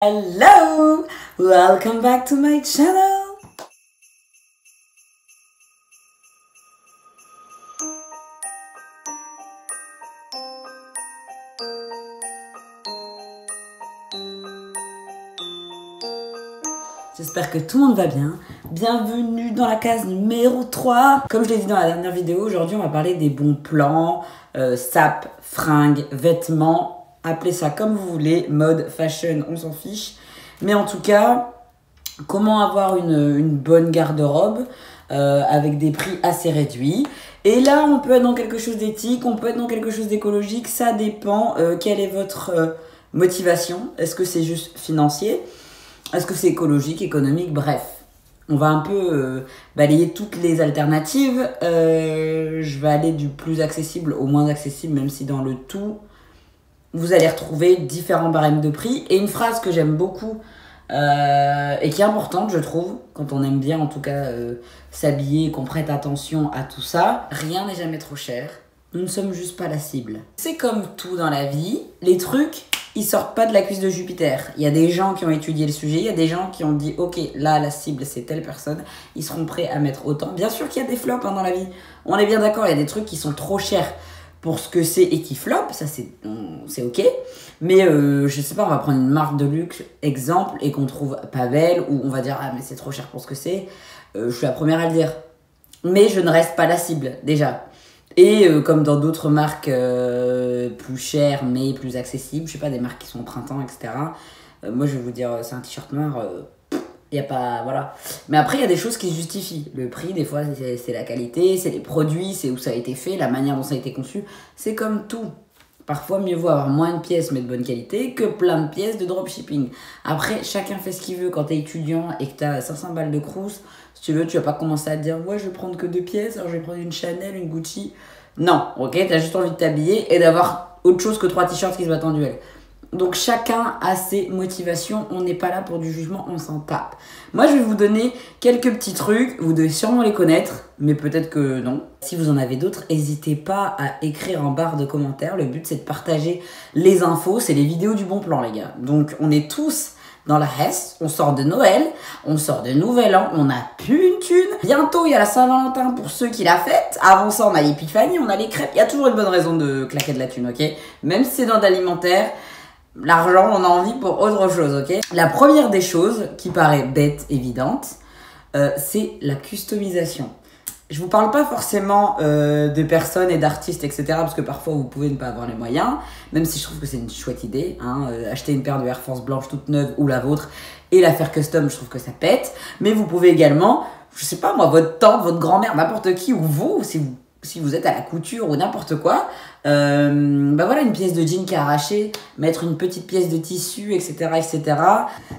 Hello! Welcome back to my channel! J'espère que tout le monde va bien. Bienvenue dans la case numéro 3. Comme je l'ai dit dans la dernière vidéo, aujourd'hui on va parler des bons plans, sapes, fringues, vêtements. Appelez ça comme vous voulez, mode, fashion, on s'en fiche. Mais en tout cas, comment avoir une bonne garde-robe avec des prix assez réduits. Et là, on peut être dans quelque chose d'éthique, on peut être dans quelque chose d'écologique. Ça dépend quelle est votre motivation. Est-ce que c'est juste financier? Est-ce que c'est écologique, économique? Bref. On va un peu balayer toutes les alternatives. Je vais aller du plus accessible au moins accessible, même si dans le tout, vous allez retrouver différents barèmes de prix. Et une phrase que j'aime beaucoup et qui est importante, je trouve, quand on aime bien en tout cas s'habiller, qu'on prête attention à tout ça. Rien n'est jamais trop cher. Nous ne sommes juste pas la cible. C'est comme tout dans la vie, les trucs, ils sortent pas de la cuisse de Jupiter. Il y a des gens qui ont étudié le sujet, il y a des gens qui ont dit ok, là la cible c'est telle personne, ils seront prêts à mettre autant. Bien sûr qu'il y a des flops dans la vie, on est bien d'accord, il y a des trucs qui sont trop chers pour ce que c'est et qui flop, ça c'est ok. Mais je sais pas, on va prendre une marque de luxe, exemple, et qu'on trouve pas belle, ou on va dire ah mais c'est trop cher pour ce que c'est, je suis la première à le dire. Mais je ne reste pas la cible, déjà. Et comme dans d'autres marques plus chères mais plus accessibles, je sais pas, des marques qui sont au printemps, etc. Moi je vais vous dire, c'est un t-shirt noir, y a pas, voilà. Mais après il y a des choses qui se justifient. Le prix, des fois, c'est la qualité, c'est les produits, c'est où ça a été fait, la manière dont ça a été conçu. C'est comme tout. Parfois, mieux vaut avoir moins de pièces mais de bonne qualité que plein de pièces de dropshipping. Après, chacun fait ce qu'il veut. Quand t'es étudiant et que t'as 500 balles de Crous, si tu veux, tu vas pas commencer à te dire ouais, je vais prendre que 2 pièces, alors je vais prendre une Chanel, une Gucci. Non, ok, t'as juste envie de t'habiller et d'avoir autre chose que 3 t-shirts qui se battent en duel. Donc chacun a ses motivations, on n'est pas là pour du jugement, on s'en tape. Moi je vais vous donner quelques petits trucs, vous devez sûrement les connaître, mais peut-être que non. Si vous en avez d'autres, n'hésitez pas à écrire en barre de commentaires, le but c'est de partager les infos, c'est les vidéos du bon plan les gars. Donc on est tous dans la hesse, on sort de Noël, on sort de Nouvel An, on a plus une thune. Bientôt il y a la Saint-Valentin pour ceux qui la fêtent, avant ça on a l'épiphanie, on a les crêpes, il y a toujours une bonne raison de claquer de la thune, ok? Même si c'est dans l'alimentaire, l'argent, on a envie pour autre chose, ok? La première des choses, qui paraît bête, évidente, c'est la customisation. Je vous parle pas forcément de personnes et d'artistes, etc. Parce que parfois, vous pouvez ne pas avoir les moyens. Même si je trouve que c'est une chouette idée. Acheter une paire de Air Force blanche toute neuve ou la vôtre et la faire custom, je trouve que ça pète. Mais vous pouvez également, je sais pas moi, votre tante, votre grand-mère, n'importe qui, ou vous, si vous êtes à la couture ou n'importe quoi, bah voilà, une pièce de jean qui est arrachée, mettre une petite pièce de tissu, etc., etc.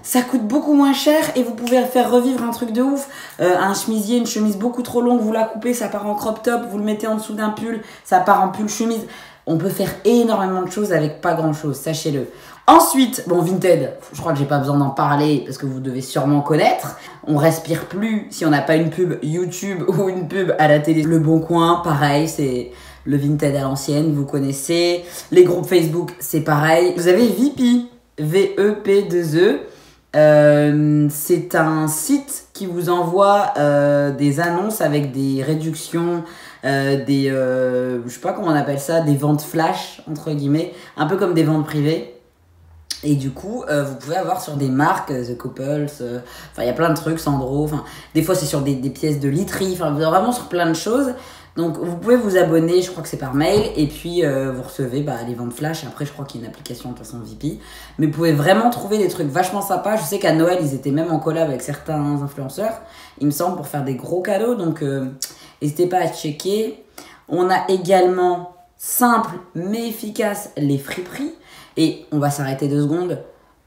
Ça coûte beaucoup moins cher et vous pouvez faire revivre un truc de ouf. Un chemisier, une chemise beaucoup trop longue, vous la coupez, ça part en crop top, vous le mettez en dessous d'un pull, ça part en pull chemise. On peut faire énormément de choses avec pas grand chose, sachez-le. Ensuite, bon, Vinted, je crois que j'ai pas besoin d'en parler parce que vous devez sûrement connaître. On respire plus si on n'a pas une pub YouTube ou une pub à la télé. Le Bon Coin, pareil, c'est le Vinted à l'ancienne, vous connaissez. Les groupes Facebook, c'est pareil. Vous avez Vipi, V-E-P-2-E. C'est un site qui vous envoie des annonces avec des réductions, je sais pas comment on appelle ça, des ventes flash, entre guillemets, un peu comme des ventes privées. Et du coup, vous pouvez avoir sur des marques, The Couples, il y a plein de trucs, Sandro, des fois c'est sur des pièces de literie, vraiment sur plein de choses. Donc vous pouvez vous abonner, je crois que c'est par mail, et puis vous recevez les ventes flash. Après je crois qu'il y a une application de toute façon Vipi. Mais vous pouvez vraiment trouver des trucs vachement sympas. Je sais qu'à Noël ils étaient même en collab avec certains influenceurs, il me semble, pour faire des gros cadeaux. Donc n'hésitez pas à checker. On a également, simple mais efficace, les friperies. Et on va s'arrêter 2 secondes.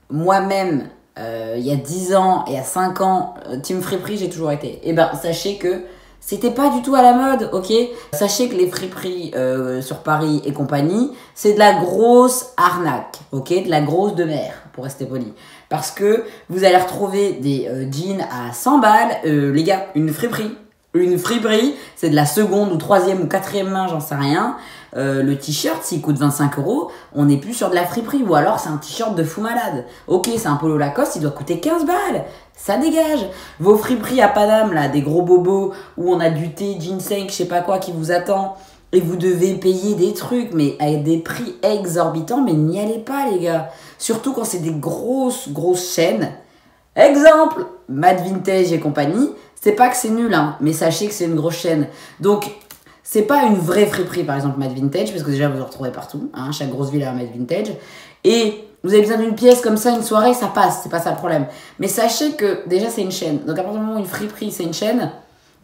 Moi-même, il y a 10 ans et il y a 5 ans, team friperie, j'ai toujours été. Et ben, sachez que c'était pas du tout à la mode, ok? Sachez que les friperies sur Paris et compagnie, c'est de la grosse arnaque, ok? De la grosse de mer, pour rester poli. Parce que vous allez retrouver des jeans à 100 balles. Les gars, une friperie, Une friperie, c'est de la seconde ou troisième ou quatrième main, j'en sais rien. Le t-shirt, s'il coûte 25 €, on n'est plus sur de la friperie. Ou alors, c'est un t-shirt de fou malade. Ok, c'est un polo Lacoste, il doit coûter 15 balles. Ça dégage. Vos friperies à Paname, là, des gros bobos, où on a du thé, ginseng, je sais pas quoi, qui vous attend. Et vous devez payer des trucs, mais avec des prix exorbitants. Mais n'y allez pas, les gars. Surtout quand c'est des grosses chaînes. Exemple, Mad Vintage et compagnie. C'est pas que c'est nul, hein, mais sachez que c'est une grosse chaîne. Donc, c'est pas une vraie friperie, par exemple, Mad Vintage, parce que déjà, vous en retrouvez partout. Hein, chaque grosse ville a un Mad Vintage. Et vous avez besoin d'une pièce comme ça, une soirée, ça passe. C'est pas ça le problème. Mais sachez que, déjà, c'est une chaîne. Donc, à partir du moment où une friperie, c'est une chaîne,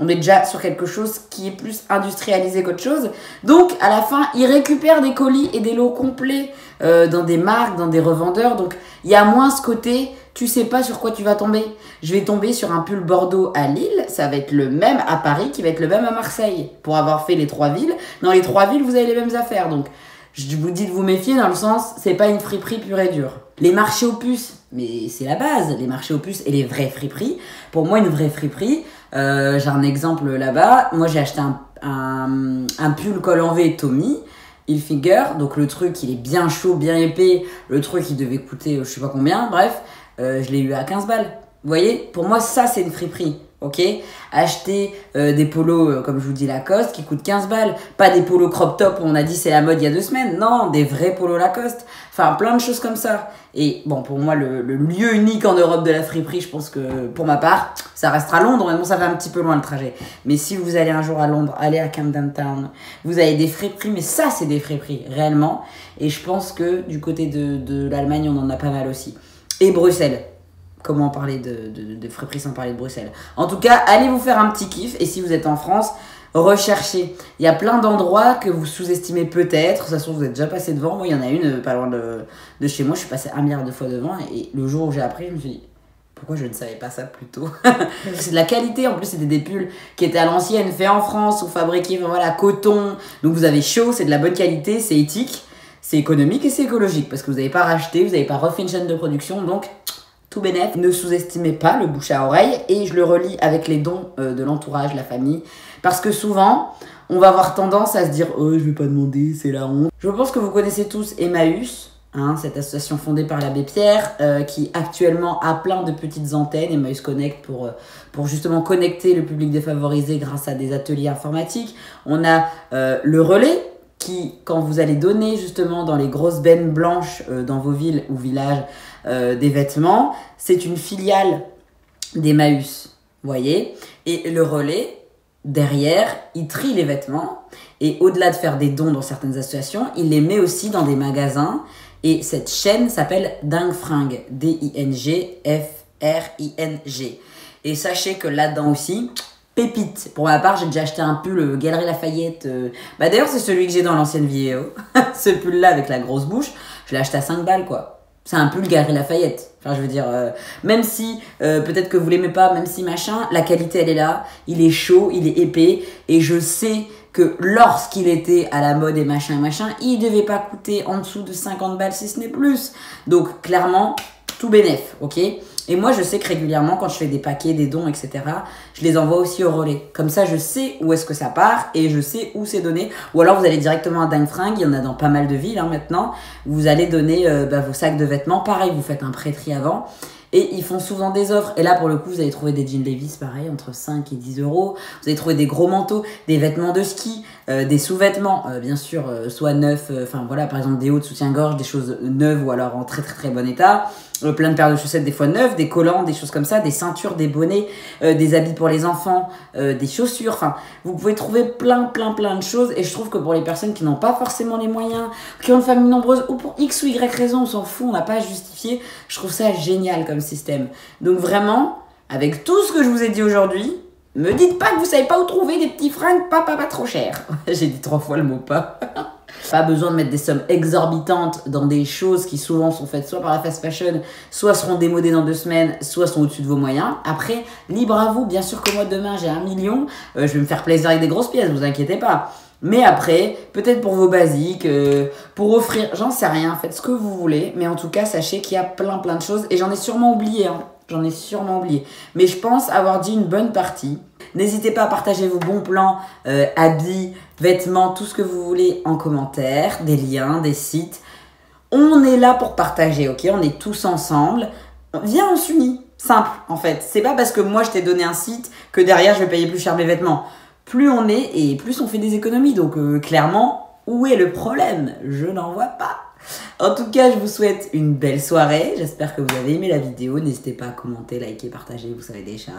on est déjà sur quelque chose qui est plus industrialisé qu'autre chose. Donc, à la fin, ils récupèrent des colis et des lots complets dans des marques, dans des revendeurs. Donc, il y a moins ce côté, tu sais pas sur quoi tu vas tomber. Je vais tomber sur un pull Bordeaux à Lille, ça va être le même à Paris, qui va être le même à Marseille. Pour avoir fait les 3 villes, dans les 3 villes, vous avez les mêmes affaires. Donc, je vous dis de vous méfier dans le sens, c'est pas une friperie pure et dure. Les marchés aux puces, mais c'est la base, les marchés aux puces et les vraies friperies. Pour moi, une vraie friperie, j'ai un exemple là-bas. Moi, j'ai acheté un pull col en V Tommy Hilfiger. Donc, le truc, il est bien chaud, bien épais. Le truc, il devait coûter je sais pas combien. Bref, je l'ai eu à 15 balles. Vous voyez, pour moi, ça, c'est une friperie. Ok, acheter des polos, comme je vous dis, Lacoste, qui coûtent 15 balles. Pas des polos crop top où on a dit c'est la mode il y a 2 semaines. Non, des vrais polos Lacoste. Enfin, plein de choses comme ça. Et bon, pour moi, le lieu unique en Europe de la friperie, je pense que, pour ma part, ça restera Londres. Maintenant, ça fait un petit peu loin le trajet. Mais si vous allez un jour à Londres, allez à Camden Town. Vous avez des friperies, mais ça, c'est des friperies, réellement. Et je pense que du côté de l'Allemagne, on en a pas mal aussi. Et Bruxelles. Comment parler de friperie sans parler de Bruxelles. En tout cas, allez vous faire un petit kiff. Et si vous êtes en France, recherchez. Il y a plein d'endroits que vous sous-estimez peut-être. De toute façon, vous êtes déjà passé devant. Moi, il y en a une pas loin de chez moi. Je suis passé 1 milliard de fois devant. Et le jour où j'ai appris, je me suis dit, pourquoi je ne savais pas ça plus tôt? C'est de la qualité. En plus, c'était des pulls qui étaient à l'ancienne, faits en France ou fabriqués, voilà, coton. Donc, vous avez chaud, c'est de la bonne qualité, c'est éthique, c'est économique et c'est écologique. Parce que vous n'avez pas racheté, vous n'avez pas refait une chaîne de production. Donc, tout bénef, ne sous-estimez pas le bouche à oreille, et je le relie avec les dons de l'entourage, la famille, parce que souvent, on va avoir tendance à se dire « Oh, je vais pas demander, c'est la honte ». Je pense que vous connaissez tous Emmaüs, hein, cette association fondée par l'abbé Pierre, qui actuellement a plein de petites antennes, Emmaüs Connect, pour justement connecter le public défavorisé grâce à des ateliers informatiques. On a le relais, qui, quand vous allez donner justement dans les grosses bennes blanches dans vos villes ou villages des vêtements, c'est une filiale d'Emmaüs, vous voyez. Et le relais, derrière, il trie les vêtements et au-delà de faire des dons dans certaines associations, il les met aussi dans des magasins et cette chaîne s'appelle Dingue Fringue, D-I-N-G-F-R-I-N-G. Et sachez que là-dedans aussi, pépite. Pour ma part, j'ai déjà acheté un pull Galeries Lafayette. D'ailleurs, c'est celui que j'ai dans l'ancienne vidéo. Ce pull-là avec la grosse bouche, je l'ai acheté à 5 balles, quoi. C'est un pull Galeries Lafayette. Enfin, je veux dire, même si peut-être que vous l'aimez pas, même si machin, la qualité, elle est là. Il est chaud, il est épais. Et je sais que lorsqu'il était à la mode et machin, il devait pas coûter en dessous de 50 balles, si ce n'est plus. Donc, clairement, tout bénef, ok? Et moi, je sais que régulièrement, quand je fais des paquets, des dons, etc., je les envoie aussi au relais. Comme ça, je sais où est-ce que ça part et je sais où c'est donné. Ou alors, vous allez directement à Dingue Fringue, il y en a dans pas mal de villes maintenant. Vous allez donner vos sacs de vêtements. Pareil, vous faites un prêt-tri avant. Et ils font souvent des offres. Et là, pour le coup, vous allez trouver des jeans Levi's, pareil, entre 5 et 10 euros. Vous allez trouver des gros manteaux, des vêtements de ski, des sous-vêtements, bien sûr, soit neufs, enfin voilà, par exemple des hauts de soutien-gorge, des choses neuves ou alors en très très très bon état. Plein de paires de chaussettes, des fois neuves, des collants, des choses comme ça, des ceintures, des bonnets, des habits pour les enfants, des chaussures. Enfin, vous pouvez trouver plein de choses. Et je trouve que pour les personnes qui n'ont pas forcément les moyens, qui ont une famille nombreuse, ou pour X ou Y raison, on s'en fout, on n'a pas à justifier. Je trouve ça génial comme système. Donc vraiment, avec tout ce que je vous ai dit aujourd'hui, me dites pas que vous savez pas où trouver des petits fringues pas trop chers. J'ai dit 3 fois le mot pas. Pas besoin de mettre des sommes exorbitantes dans des choses qui souvent sont faites soit par la fast fashion, soit seront démodées dans 2 semaines, soit sont au-dessus de vos moyens. Après, libre à vous. Bien sûr que moi, demain, j'ai 1 million. Je vais me faire plaisir avec des grosses pièces, vous inquiétez pas. Mais après, peut-être pour vos basiques, pour offrir, j'en sais rien, faites ce que vous voulez. Mais en tout cas, sachez qu'il y a plein de choses. Et j'en ai sûrement oublié, hein. J'en ai sûrement oublié. Mais je pense avoir dit une bonne partie. N'hésitez pas à partager vos bons plans, habits, vêtements, tout ce que vous voulez en commentaire, des liens, des sites. On est là pour partager, ok? On est tous ensemble. Viens, on s'unit. Simple, en fait. C'est pas parce que moi, je t'ai donné un site que derrière, je vais payer plus cher mes vêtements. Plus on est et plus on fait des économies. Donc, clairement, où est le problème? Je n'en vois pas. En tout cas, je vous souhaite une belle soirée. J'espère que vous avez aimé la vidéo. N'hésitez pas à commenter, liker, partager, vous savez déjà.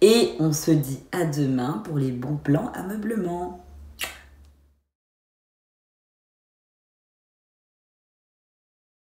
Et on se dit à demain pour les bons plans ameublement.